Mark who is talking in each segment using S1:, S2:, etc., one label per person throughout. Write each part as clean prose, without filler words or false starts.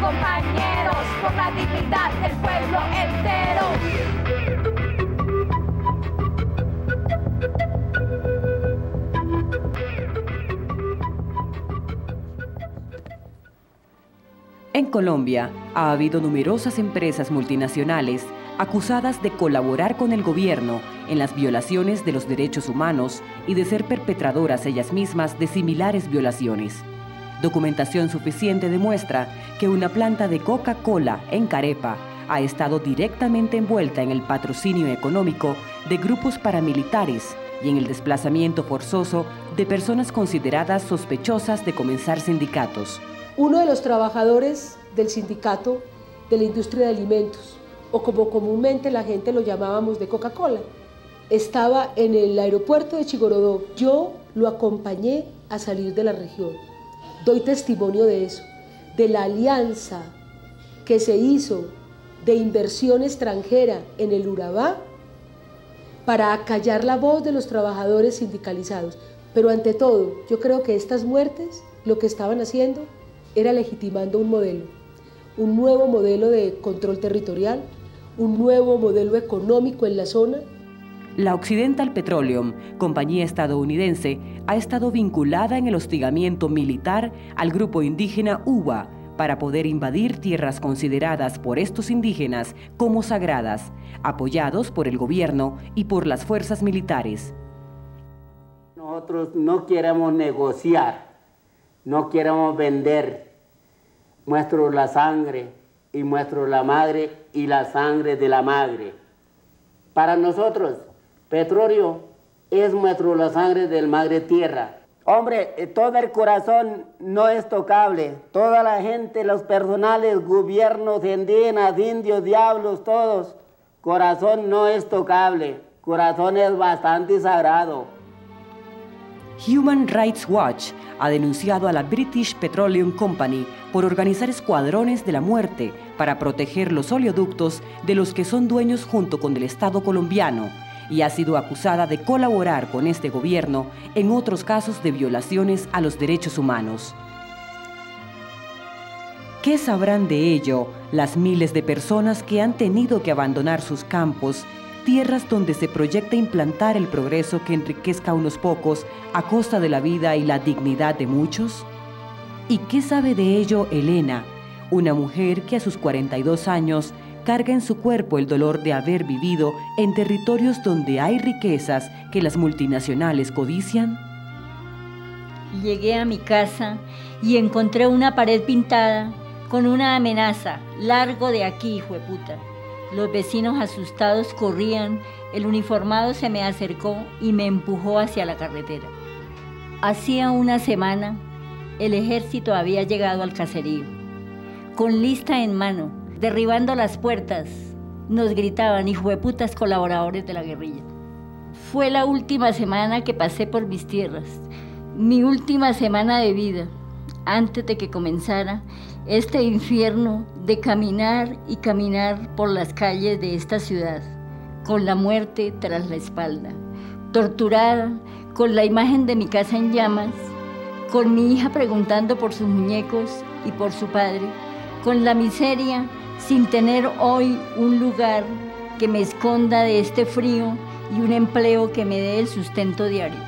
S1: compañeros, por la dignidad del pueblo entero.
S2: En Colombia ha habido numerosas empresas multinacionales acusadas de colaborar con el gobierno en las violaciones de los derechos humanos y de ser perpetradoras ellas mismas de similares violaciones. Documentación suficiente demuestra que una planta de Coca-Cola en Carepa ha estado directamente envuelta en el patrocinio económico de grupos paramilitares y en el desplazamiento forzoso de personas consideradas sospechosas de comenzar sindicatos.
S3: Uno de los trabajadores del sindicato de la industria de alimentos, o como comúnmente la gente lo llamábamos de Coca-Cola, estaba en el aeropuerto de Chigorodó. Yo lo acompañé a salir de la región. Doy testimonio de eso, de la alianza que se hizo de inversión extranjera en el Urabá para acallar la voz de los trabajadores sindicalizados. Pero ante todo, yo creo que estas muertes lo que estaban haciendo era legitimando un nuevo modelo de control territorial, un nuevo modelo económico en la zona.
S2: La Occidental Petroleum, compañía estadounidense, ha estado vinculada en el hostigamiento militar al grupo indígena Uba para poder invadir tierras consideradas por estos indígenas como sagradas, apoyados por el gobierno y por las fuerzas militares.
S4: Nosotros no queremos negociar, no queremos vender. Muestro la sangre y muestro la madre y la sangre de la madre. Para nosotros, petróleo es nuestro la sangre del madre tierra. Hombre, todo el corazón no es tocable. Toda la gente, los personales, gobiernos, indígenas, indios, diablos, todos. Corazón no es tocable. Corazón es bastante sagrado.
S2: Human Rights Watch ha denunciado a la British Petroleum Company por organizar escuadrones de la muerte para proteger los oleoductos de los que son dueños junto con el Estado colombiano y ha sido acusada de colaborar con este gobierno en otros casos de violaciones a los derechos humanos. ¿Qué sabrán de ello las miles de personas que han tenido que abandonar sus campos, tierras donde se proyecta implantar el progreso que enriquezca a unos pocos a costa de la vida y la dignidad de muchos? ¿Y qué sabe de ello Elena, una mujer que a sus 42 años carga en su cuerpo el dolor de haber vivido en territorios donde hay riquezas que las multinacionales codician?
S5: Llegué a mi casa y encontré una pared pintada con una amenaza: largo de aquí, hijueputa. Los vecinos asustados corrían, el uniformado se me acercó y me empujó hacia la carretera. Hacía una semana, el ejército había llegado al caserío. Con lista en mano, derribando las puertas, nos gritaban: hijueputas colaboradores de la guerrilla. Fue la última semana que pasé por mis tierras, mi última semana de vida, antes de que comenzara este infierno de caminar y caminar por las calles de esta ciudad, con la muerte tras la espalda, torturada, con la imagen de mi casa en llamas, con mi hija preguntando por sus muñecos y por su padre, con la miseria, sin tener hoy un lugar que me esconda de este frío y un empleo que me dé el sustento diario.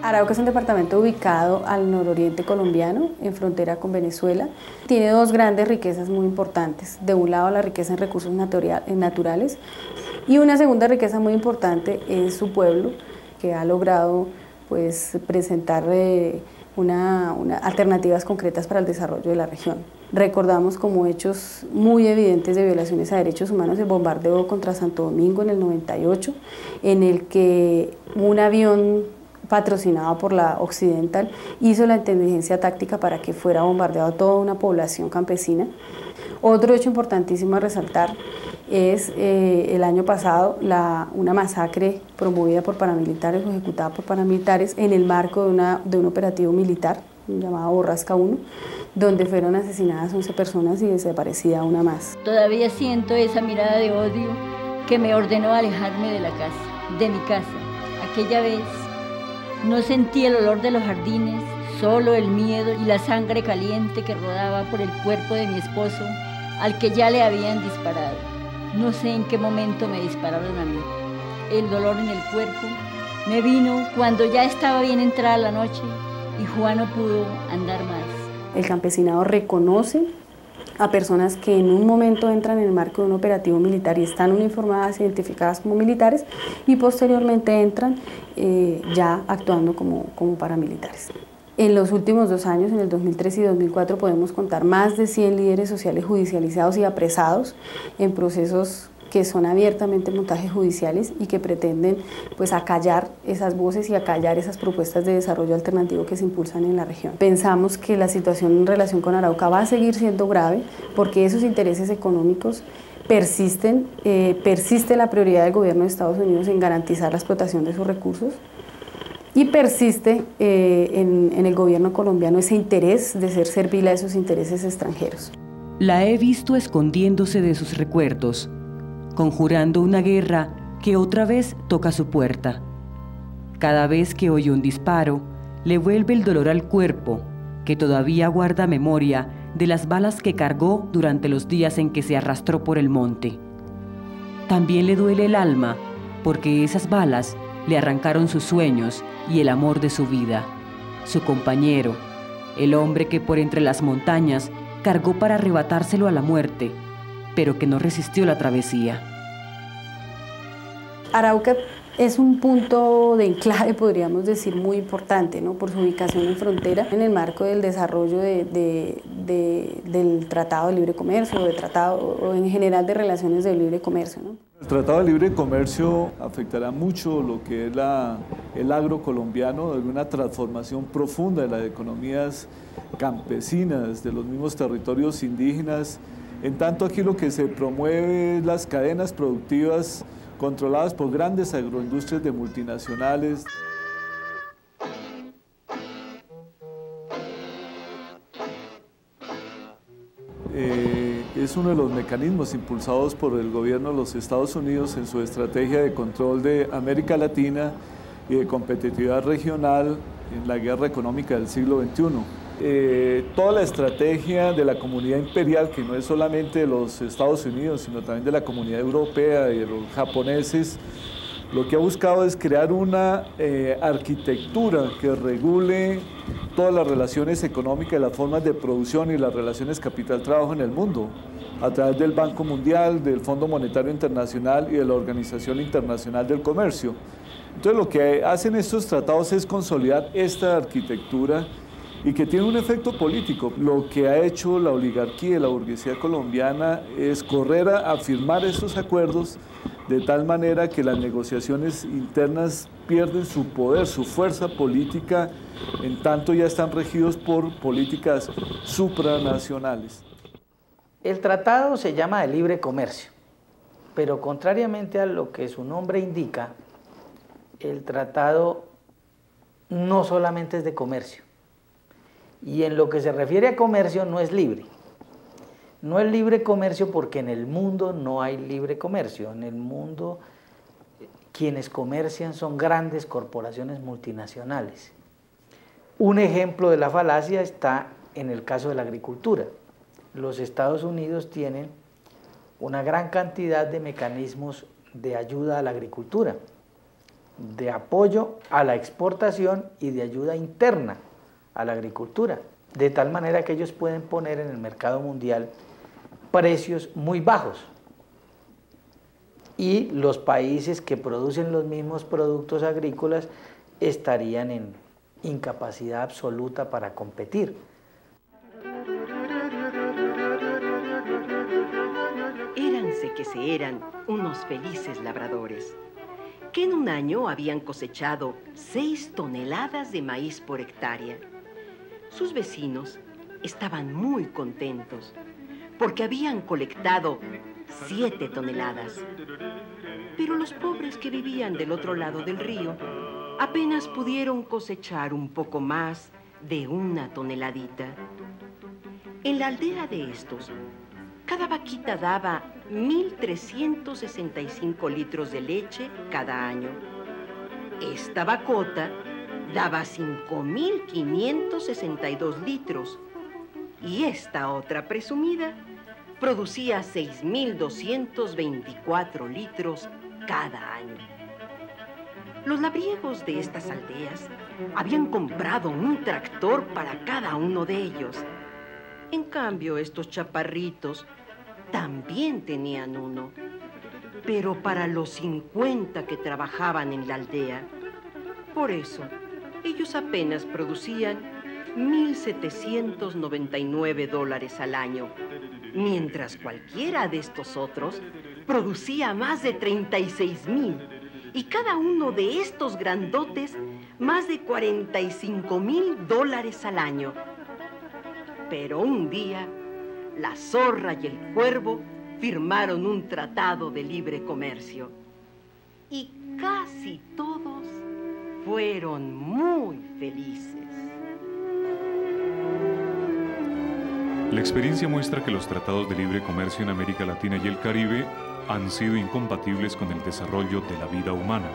S6: Arauca es un departamento ubicado al nororiente colombiano, en frontera con Venezuela. Tiene dos grandes riquezas muy importantes. De un lado, la riqueza en recursos naturales, y una segunda riqueza muy importante es su pueblo, que ha logrado presentar alternativas concretas para el desarrollo de la región. Recordamos como hechos muy evidentes de violaciones a derechos humanos el bombardeo contra Santo Domingo en el 98, en el que un avión patrocinado por la Occidental hizo la inteligencia táctica para que fuera bombardeado toda una población campesina. Otro hecho importantísimo a resaltar es el año pasado una masacre promovida por paramilitares o ejecutada por paramilitares en el marco de un operativo militar llamado Borrasca 1, donde fueron asesinadas 11 personas y desaparecida una más.
S5: Todavía siento esa mirada de odio que me ordenó alejarme de la casa, de mi casa. Aquella vez No sentí el olor de los jardines, solo el miedo y la sangre caliente que rodaba por el cuerpo de mi esposo, al que ya le habían disparado. No sé en qué momento me dispararon a mí. El dolor en el cuerpo me vino cuando ya estaba bien entrada la noche y Juan no pudo andar más.
S6: El campesinado reconoce a personas que en un momento entran en el marco de un operativo militar y están uniformadas, identificadas como militares, y posteriormente entran ya actuando como paramilitares. En los últimos 2 años, en el 2003 y 2004, podemos contar más de 100 líderes sociales judicializados y apresados en procesos que son abiertamente montajes judiciales y que pretenden pues acallar esas voces y acallar esas propuestas de desarrollo alternativo que se impulsan en la región. Pensamos que la situación en relación con Arauca va a seguir siendo grave porque esos intereses económicos persisten, persiste la prioridad del gobierno de Estados Unidos en garantizar la explotación de sus recursos y persiste en el gobierno colombiano ese interés de ser servil a esos intereses extranjeros.
S2: La he visto escondiéndose de sus recuerdos, conjurando una guerra que otra vez toca su puerta. Cada vez que oye un disparo, le vuelve el dolor al cuerpo, que todavía guarda memoria de las balas que cargó durante los días en que se arrastró por el monte. También le duele el alma, porque esas balas le arrancaron sus sueños y el amor de su vida, su compañero, el hombre que por entre las montañas cargó para arrebatárselo a la muerte, pero que no resistió la travesía.
S6: Arauca es un punto de enclave, podríamos decir, muy importante, ¿no? Por su ubicación en frontera, en el marco del desarrollo del Tratado de Libre Comercio, o en general de relaciones de libre comercio, ¿no?
S7: El Tratado de Libre Comercio afectará mucho lo que es el agro colombiano, de una transformación profunda de las economías campesinas, de los mismos territorios indígenas. En tanto, aquí lo que se promueve es las cadenas productivas controladas por grandes agroindustrias de multinacionales. Es uno de los mecanismos impulsados por el gobierno de los Estados Unidos en su estrategia de control de América Latina y de competitividad regional en la guerra económica del siglo XXI. Toda la estrategia de la comunidad imperial, que no es solamente de los Estados Unidos, sino también de la comunidad europea y de los japoneses, lo que ha buscado es crear una arquitectura que regule todas las relaciones económicas, las formas de producción y las relaciones capital-trabajo en el mundo, a través del Banco Mundial, del Fondo Monetario Internacional y de la Organización Internacional del Comercio. Entonces, lo que hacen estos tratados es consolidar esta arquitectura y que tiene un efecto político. Lo que ha hecho la oligarquía y la burguesía colombiana es correr a firmar estos acuerdos de tal manera que las negociaciones internas pierden su poder, su fuerza política, en tanto ya están regidos por políticas supranacionales.
S8: El tratado se llama de libre comercio, pero contrariamente a lo que su nombre indica, el tratado no solamente es de comercio. Y en lo que se refiere a comercio no es libre. No es libre comercio porque en el mundo no hay libre comercio. En el mundo quienes comercian son grandes corporaciones multinacionales. Un ejemplo de la falacia está en el caso de la agricultura. Los Estados Unidos tienen una gran cantidad de mecanismos de ayuda a la agricultura, de apoyo a la exportación y de ayuda interna a la agricultura, de tal manera que ellos pueden poner en el mercado mundial precios muy bajos y los países que producen los mismos productos agrícolas estarían en incapacidad absoluta para competir.
S9: Éranse que se eran unos felices labradores, que en un año habían cosechado 6 toneladas de maíz por hectárea. Sus vecinos estaban muy contentos porque habían colectado 7 toneladas. Pero los pobres que vivían del otro lado del río apenas pudieron cosechar un poco más de 1 toneladita. En la aldea de estos, cada vaquita daba 1.365 litros de leche cada año. Esta vacota daba 5.562 litros y esta otra presumida producía 6.224 litros cada año. Los labriegos de estas aldeas habían comprado un tractor para cada uno de ellos. En cambio, estos chaparritos también tenían uno, pero para los 50 que trabajaban en la aldea. Por eso, ellos apenas producían $1.799 al año, mientras cualquiera de estos otros producía más de 36.000, y cada uno de estos grandotes más de $45.000 al año. Pero un día, la zorra y el cuervo firmaron un tratado de libre comercio, y casi todos fueron muy felices.
S10: La experiencia muestra que los tratados de libre comercio en América Latina y el Caribe han sido incompatibles con el desarrollo de la vida humana.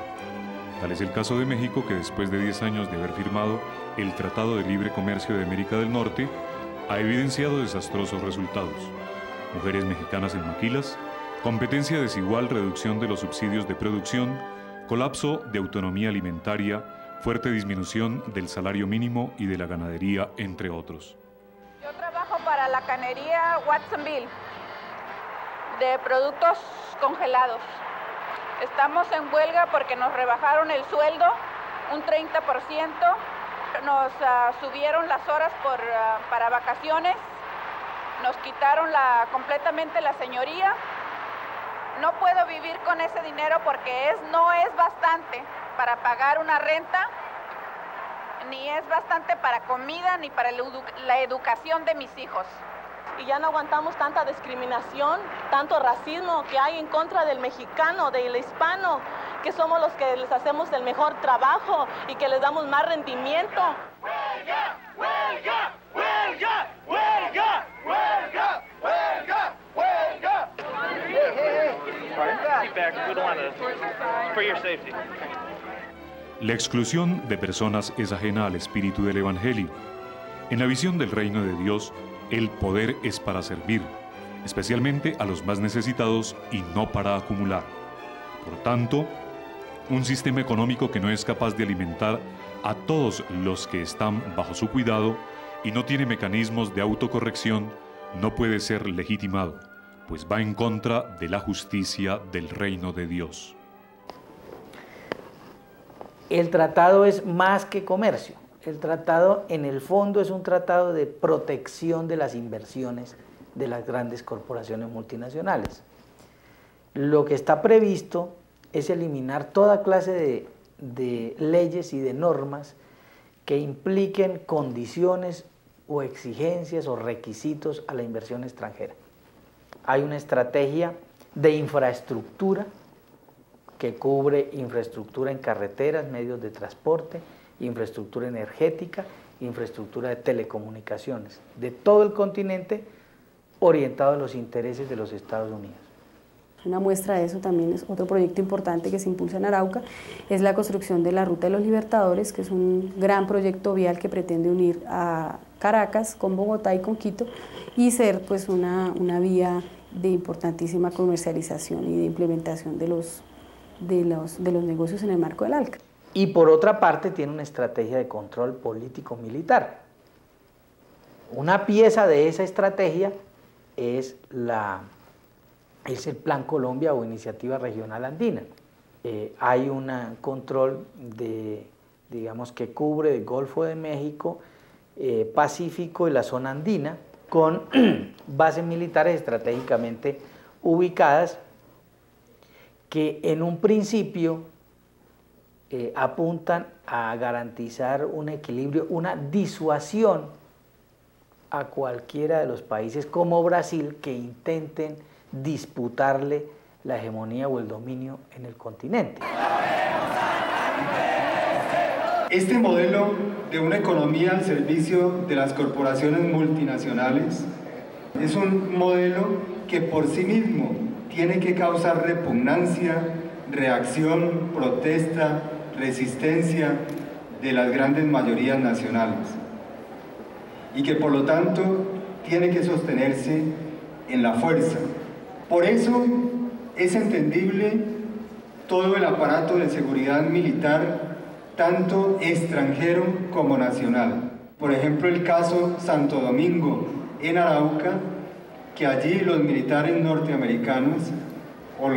S10: Tal es el caso de México, que después de 10 años de haber firmado el Tratado de Libre Comercio de América del Norte, ha evidenciado desastrosos resultados. Mujeres mexicanas en maquilas, competencia desigual, reducción de los subsidios de producción, colapso de autonomía alimentaria, fuerte disminución del salario mínimo y de la ganadería, entre otros.
S1: Yo trabajo para la canería Watsonville, de productos congelados. Estamos en huelga porque nos rebajaron el sueldo un 30%, nos subieron las horas para vacaciones, nos quitaron completamente la señoría. No puedo vivir con ese dinero porque no es bastante para pagar una renta, ni es bastante para comida, ni para la educación de mis hijos.
S11: Y ya no aguantamos tanta discriminación, tanto racismo que hay en contra del mexicano, del hispano, que somos los que les hacemos el mejor trabajo y que les damos más rendimiento.
S12: ¡Huelga! ¡Huelga! ¡Huelga! ¡Huelga! ¡Huelga! ¡Huelga! ¡Huelga!
S10: La exclusión de personas es ajena al espíritu del Evangelio. En la visión del reino de Dios, el poder es para servir, especialmente a los más necesitados y no para acumular. Por tanto, un sistema económico que no es capaz de alimentar a todos los que están bajo su cuidado y no tiene mecanismos de autocorrección no puede ser legitimado, pues va en contra de la justicia del reino de Dios.
S8: El tratado es más que comercio. El tratado, en el fondo, es un tratado de protección de las inversiones de las grandes corporaciones multinacionales. Lo que está previsto es eliminar toda clase de leyes y de normas que impliquen condiciones o exigencias o requisitos a la inversión extranjera. Hay una estrategia de infraestructura que cubre infraestructura en carreteras, medios de transporte, infraestructura energética, infraestructura de telecomunicaciones, de todo el continente orientado a los intereses de los Estados Unidos.
S6: Una muestra de eso también es otro proyecto importante que se impulsa en Arauca, es la construcción de la Ruta de los Libertadores, que es un gran proyecto vial que pretende unir a Caracas con Bogotá y con Quito y ser pues una vía de importantísima comercialización y de implementación de los negocios en el marco del ALCA.
S8: Y por otra parte tiene una estrategia de control político-militar. Una pieza de esa estrategia es el Plan Colombia o Iniciativa Regional Andina. Hay un control digamos que cubre el Golfo de México, Pacífico y la zona andina, con bases militares estratégicamente ubicadas que en un principio apuntan a garantizar un equilibrio, una disuasión a cualquiera de los países como Brasil que intenten disputarle la hegemonía o el dominio en el continente.
S13: Este modelo de una economía al servicio de las corporaciones multinacionales es un modelo que por sí mismo tiene que causar repugnancia, reacción, protesta, resistencia de las grandes mayorías nacionales y que por lo tanto tiene que sostenerse en la fuerza. Por eso es entendible todo el aparato de seguridad militar, tanto extranjero como nacional. Por ejemplo, el caso Santo Domingo en Arauca, que allí los militares norteamericanos, o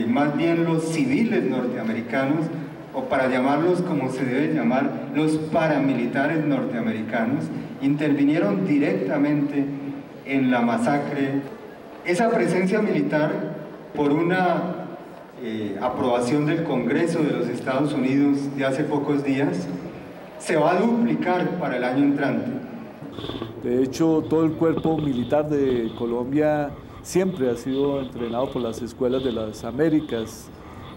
S13: más bien los civiles norteamericanos, o para llamarlos como se debe llamar, los paramilitares norteamericanos, intervinieron directamente en la masacre. Esa presencia militar, por una aprobación del Congreso de los Estados Unidos de hace pocos días, se va a duplicar para el año entrante.
S7: De hecho, todo el cuerpo militar de Colombia siempre ha sido entrenado por las escuelas de las Américas.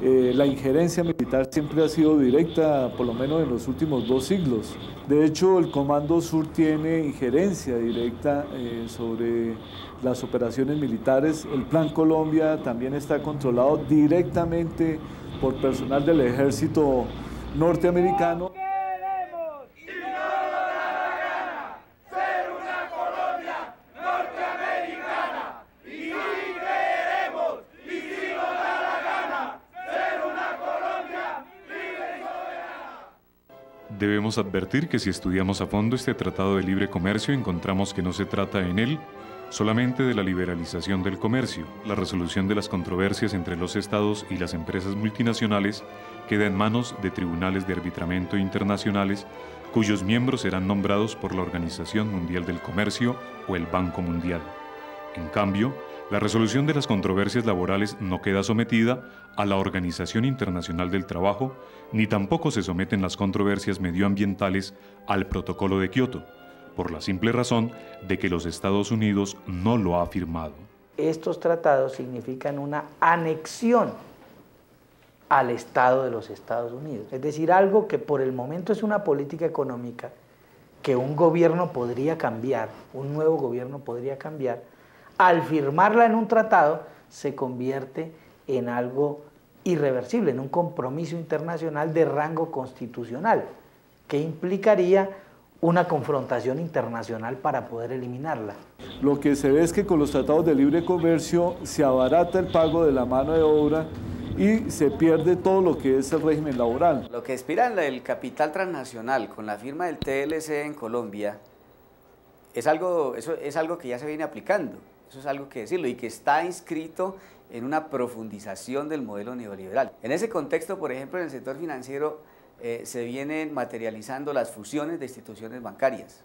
S7: La injerencia militar siempre ha sido directa, por lo menos en los últimos 2 siglos. De hecho, el Comando Sur tiene injerencia directa sobre las operaciones militares. El Plan Colombia también está controlado directamente por personal del ejército norteamericano.
S10: Debemos advertir que si estudiamos a fondo este Tratado de Libre Comercio encontramos que no se trata en él solamente de la liberalización del comercio. La resolución de las controversias entre los estados y las empresas multinacionales queda en manos de tribunales de arbitramiento internacionales cuyos miembros serán nombrados por la Organización Mundial del Comercio o el Banco Mundial. En cambio, la resolución de las controversias laborales no queda sometida a la Organización Internacional del Trabajo, ni tampoco se someten las controversias medioambientales al Protocolo de Kioto, por la simple razón de que los Estados Unidos no lo ha firmado.
S8: Estos tratados significan una anexión al Estado de los Estados Unidos, es decir, algo que por el momento es una política económica que un gobierno podría cambiar, un nuevo gobierno podría cambiar. Al firmarla en un tratado, se convierte en algo irreversible, en un compromiso internacional de rango constitucional, que implicaría una confrontación internacional para poder eliminarla.
S7: Lo que se ve es que con los tratados de libre comercio se abarata el pago de la mano de obra y se pierde todo lo que es el régimen laboral.
S14: Lo que aspira el capital transnacional con la firma del TLC en Colombia es algo que ya se viene aplicando. Eso es algo que decirlo y que está inscrito en una profundización del modelo neoliberal. En ese contexto, por ejemplo, en el sector financiero se vienen materializando las fusiones de instituciones bancarias.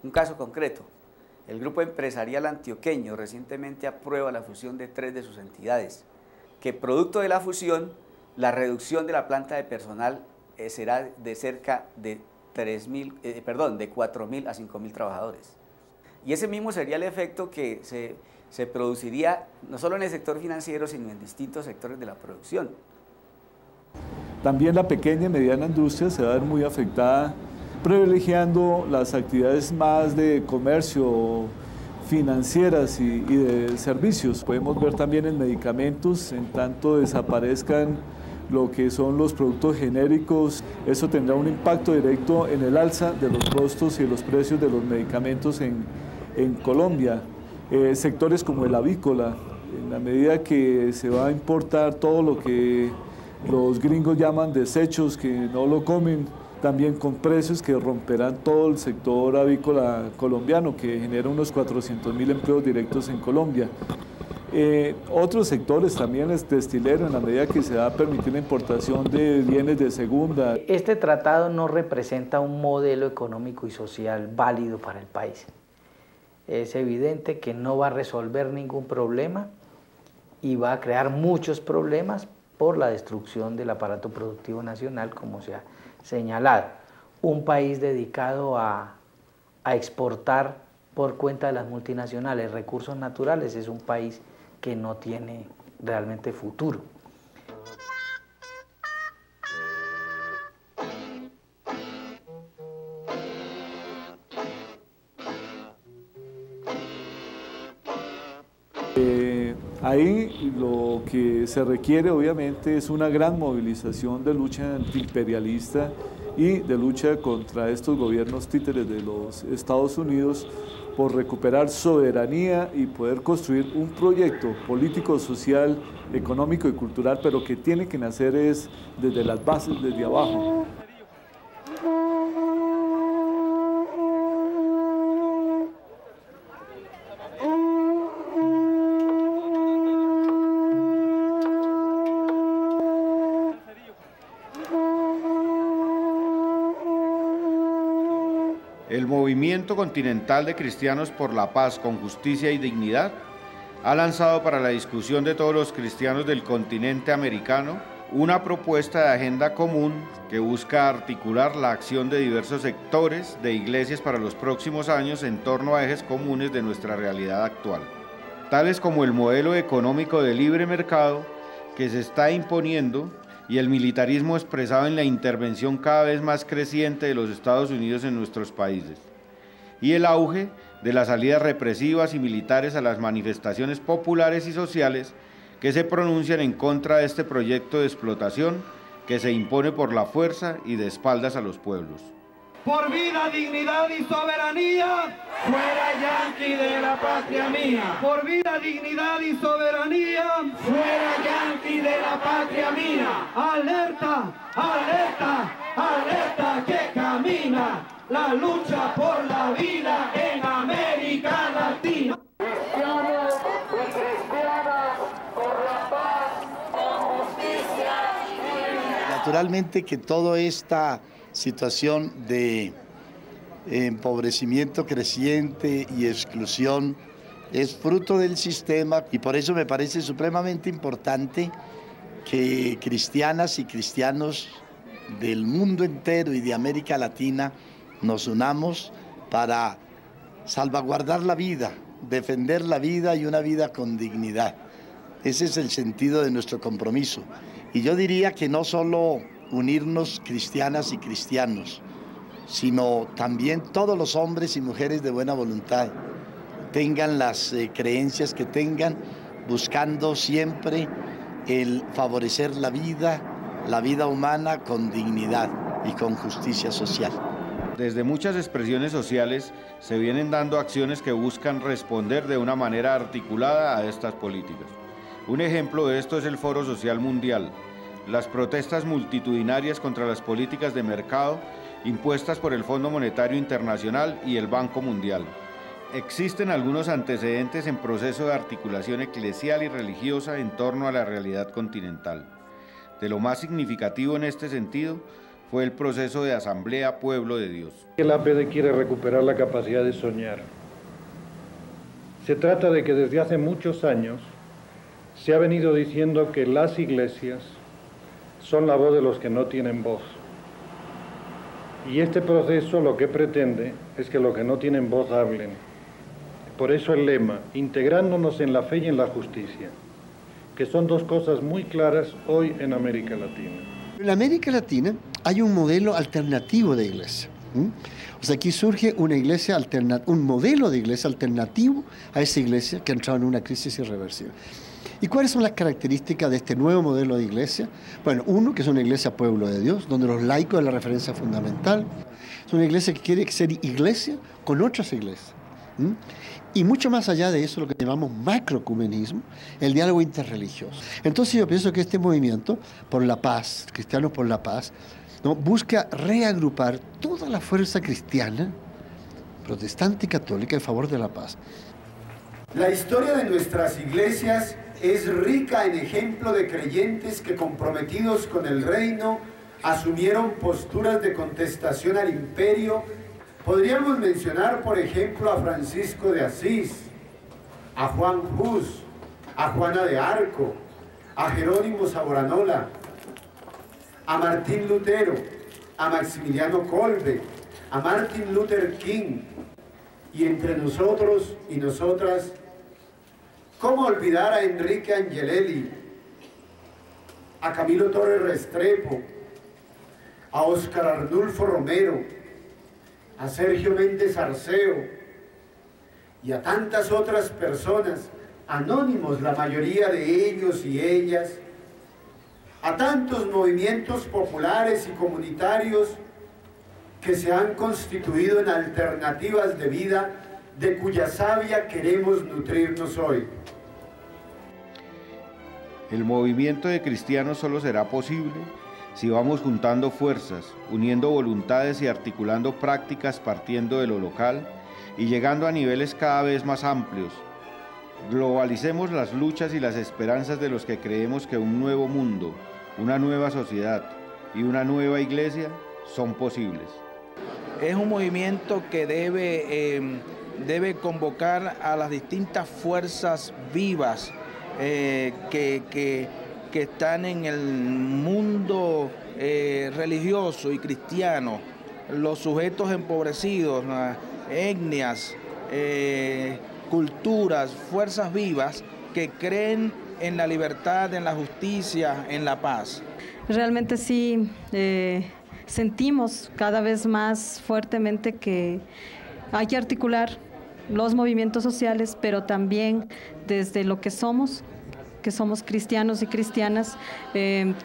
S14: Un caso concreto, el Grupo Empresarial Antioqueño recientemente aprueba la fusión de 3 de sus entidades, que producto de la fusión, la reducción de la planta de personal será de cerca de 4.000 a 5.000 trabajadores. Y ese mismo sería el efecto que se produciría no solo en el sector financiero, sino en distintos sectores de la producción.
S7: También la pequeña y mediana industria se va a ver muy afectada, privilegiando las actividades más de comercio, financieras y de servicios. Podemos ver también en medicamentos, en tanto desaparezcan lo que son los productos genéricos, eso tendrá un impacto directo en el alza de los costos y los precios de los medicamentos en Colombia. Sectores como el avícola, en la medida que se va a importar todo lo que los gringos llaman desechos, que no lo comen, también con precios que romperán todo el sector avícola colombiano, que genera unos 400.000 empleos directos en Colombia. Otros sectores también es destilero, en la medida que se va a permitir la importación de bienes de segunda.
S8: Este tratado no representa un modelo económico y social válido para el país. Es evidente que no va a resolver ningún problema y va a crear muchos problemas por la destrucción del aparato productivo nacional, como se ha señalado. Un país dedicado a exportar por cuenta de las multinacionales recursos naturales es un país que no tiene realmente futuro.
S7: Ahí lo que se requiere obviamente es una gran movilización de lucha antiimperialista y de lucha contra estos gobiernos títeres de los Estados Unidos por recuperar soberanía y poder construir un proyecto político, social, económico y cultural, pero que tiene que nacer es desde las bases, desde abajo.
S15: El Movimiento Continental de Cristianos por la Paz con Justicia y Dignidad ha lanzado para la discusión de todos los cristianos del continente americano una propuesta de agenda común que busca articular la acción de diversos sectores de iglesias para los próximos años en torno a ejes comunes de nuestra realidad actual, tales como el modelo económico de libre mercado que se está imponiendo y el militarismo expresado en la intervención cada vez más creciente de los Estados Unidos en nuestros países, y el auge de las salidas represivas y militares a las manifestaciones populares y sociales que se pronuncian en contra de este proyecto de explotación que se impone por la fuerza y de espaldas a los pueblos.
S12: Por vida, dignidad y soberanía, fuera yanqui de la patria mía. Por vida, dignidad y soberanía, fuera yanqui de la patria mía. Alerta, alerta, alerta que camina la lucha por la vida en América Latina. Cristianos y cristianas, por la paz, con justicia y dignidad.
S16: Naturalmente que toda esta situación de empobrecimiento creciente y exclusión es fruto del sistema, y por eso me parece supremamente importante que cristianas y cristianos del mundo entero y de América Latina nos unamos para salvaguardar la vida, defender la vida y una vida con dignidad. Ese es el sentido de nuestro compromiso. Y yo diría que no solo unirnos cristianas y cristianos, sino también todos los hombres y mujeres de buena voluntad, tengan las creencias que tengan, buscando siempre el favorecer la vida humana con dignidad y con justicia social.
S15: Desde muchas expresiones sociales se vienen dando acciones que buscan responder de una manera articulada a estas políticas. Un ejemplo de esto es el Foro Social Mundial, las protestas multitudinarias contra las políticas de mercado impuestas por el Fondo Monetario Internacional y el Banco Mundial. Existen algunos antecedentes en proceso de articulación eclesial y religiosa en torno a la realidad continental. De lo más significativo en este sentido fue el proceso de Asamblea Pueblo de Dios.
S17: El APD quiere recuperar la capacidad de soñar. Se trata de que desde hace muchos años se ha venido diciendo que las iglesias son la voz de los que no tienen voz. Y este proceso lo que pretende es que los que no tienen voz hablen. Por eso el lema, integrándonos en la fe y en la justicia, que son dos cosas muy claras hoy en América Latina.
S18: En América Latina hay un modelo alternativo de iglesia. O sea, aquí surge una iglesia un modelo de iglesia alternativo a esa iglesia que ha entrado en una crisis irreversible. ¿Y cuáles son las características de este nuevo modelo de iglesia? Bueno, uno, que es una iglesia pueblo de Dios, donde los laicos es la referencia fundamental. Es una iglesia que quiere ser iglesia con otras iglesias. Y mucho más allá de eso, lo que llamamos macroecumenismo, el diálogo interreligioso. Entonces yo pienso que este movimiento por la paz, Cristianos por la Paz, ¿no?, busca reagrupar toda la fuerza cristiana, protestante y católica en favor de la paz.
S19: La historia de nuestras iglesias es rica en ejemplo de creyentes que, comprometidos con el reino, asumieron posturas de contestación al imperio. Podríamos mencionar, por ejemplo, a Francisco de Asís, a Juan Hus, a Juana de Arco, a Jerónimo Savonarola, a Martín Lutero, a Maximiliano Kolbe, a Martin Luther King, y entre nosotros y nosotras, ¿cómo olvidar a Enrique Angelelli, a Camilo Torres Restrepo, a Óscar Arnulfo Romero, a Sergio Méndez Arceo y a tantas otras personas, anónimos la mayoría de ellos y ellas, a tantos movimientos populares y comunitarios que se han constituido en alternativas de vida de cuya savia queremos nutrirnos hoy.
S15: El movimiento de cristianos solo será posible si vamos juntando fuerzas, uniendo voluntades y articulando prácticas partiendo de lo local y llegando a niveles cada vez más amplios. Globalicemos las luchas y las esperanzas de los que creemos que un nuevo mundo, una nueva sociedad y una nueva iglesia son posibles.
S20: Es un movimiento que debe convocar a las distintas fuerzas vivas que están en el mundo religioso y cristiano, los sujetos empobrecidos, etnias, culturas, fuerzas vivas que creen en la libertad, en la justicia, en la paz.
S21: Realmente sí sentimos cada vez más fuertemente que hay que articular los movimientos sociales, pero también desde lo que somos cristianos y cristianas,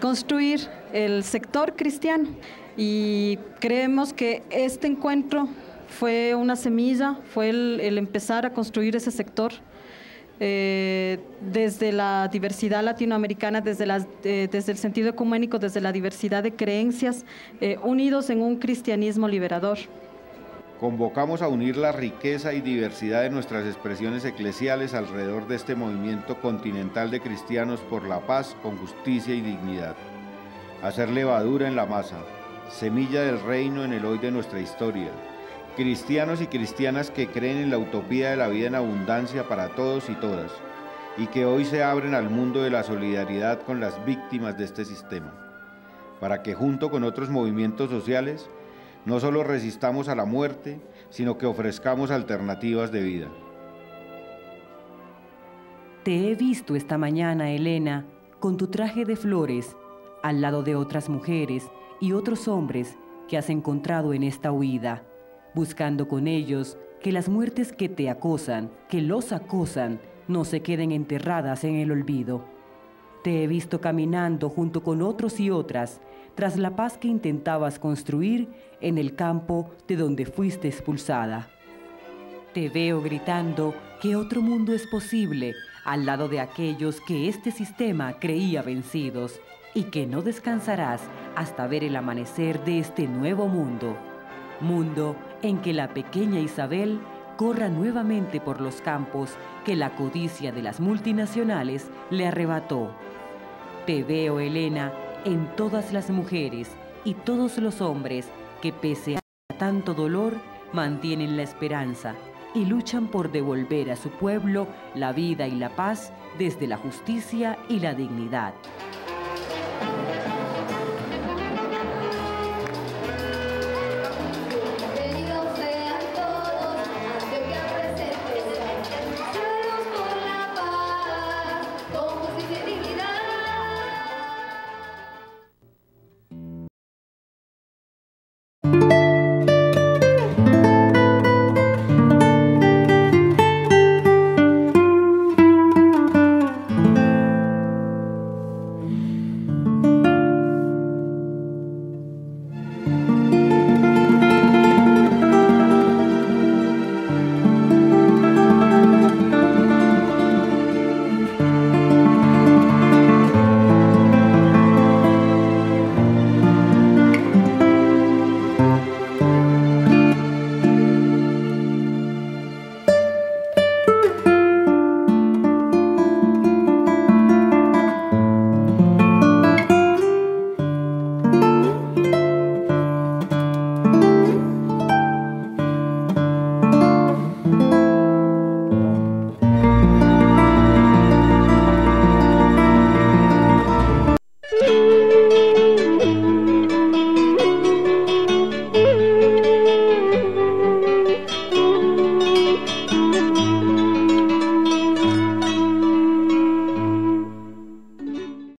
S21: construir el sector cristiano. Y creemos que este encuentro fue una semilla, fue el empezar a construir ese sector desde la diversidad latinoamericana, desde el sentido ecuménico, desde la diversidad de creencias, unidos en un cristianismo liberador.
S15: Convocamos a unir la riqueza y diversidad de nuestras expresiones eclesiales alrededor de este movimiento continental de cristianos por la paz, con justicia y dignidad. Hacer levadura en la masa, semilla del reino en el hoy de nuestra historia. Cristianos y cristianas que creen en la utopía de la vida en abundancia para todos y todas, y que hoy se abren al mundo de la solidaridad con las víctimas de este sistema, para que junto con otros movimientos sociales no solo resistamos a la muerte, sino que ofrezcamos alternativas de vida.
S2: Te he visto esta mañana, Elena, con tu traje de flores, al lado de otras mujeres y otros hombres que has encontrado en esta huida, buscando con ellos que las muertes que te acosan, que los acosan, no se queden enterradas en el olvido. Te he visto caminando junto con otros y otras, tras la paz que intentabas construir en el campo de donde fuiste expulsada. Te veo gritando que otro mundo es posible al lado de aquellos que este sistema creía vencidos y que no descansarás hasta ver el amanecer de este nuevo mundo. Mundo en que la pequeña Isabel corra nuevamente por los campos que la codicia de las multinacionales le arrebató. Te veo, Elena, en todas las mujeres y todos los hombres que pese a tanto dolor mantienen la esperanza y luchan por devolver a su pueblo la vida y la paz desde la justicia y la dignidad.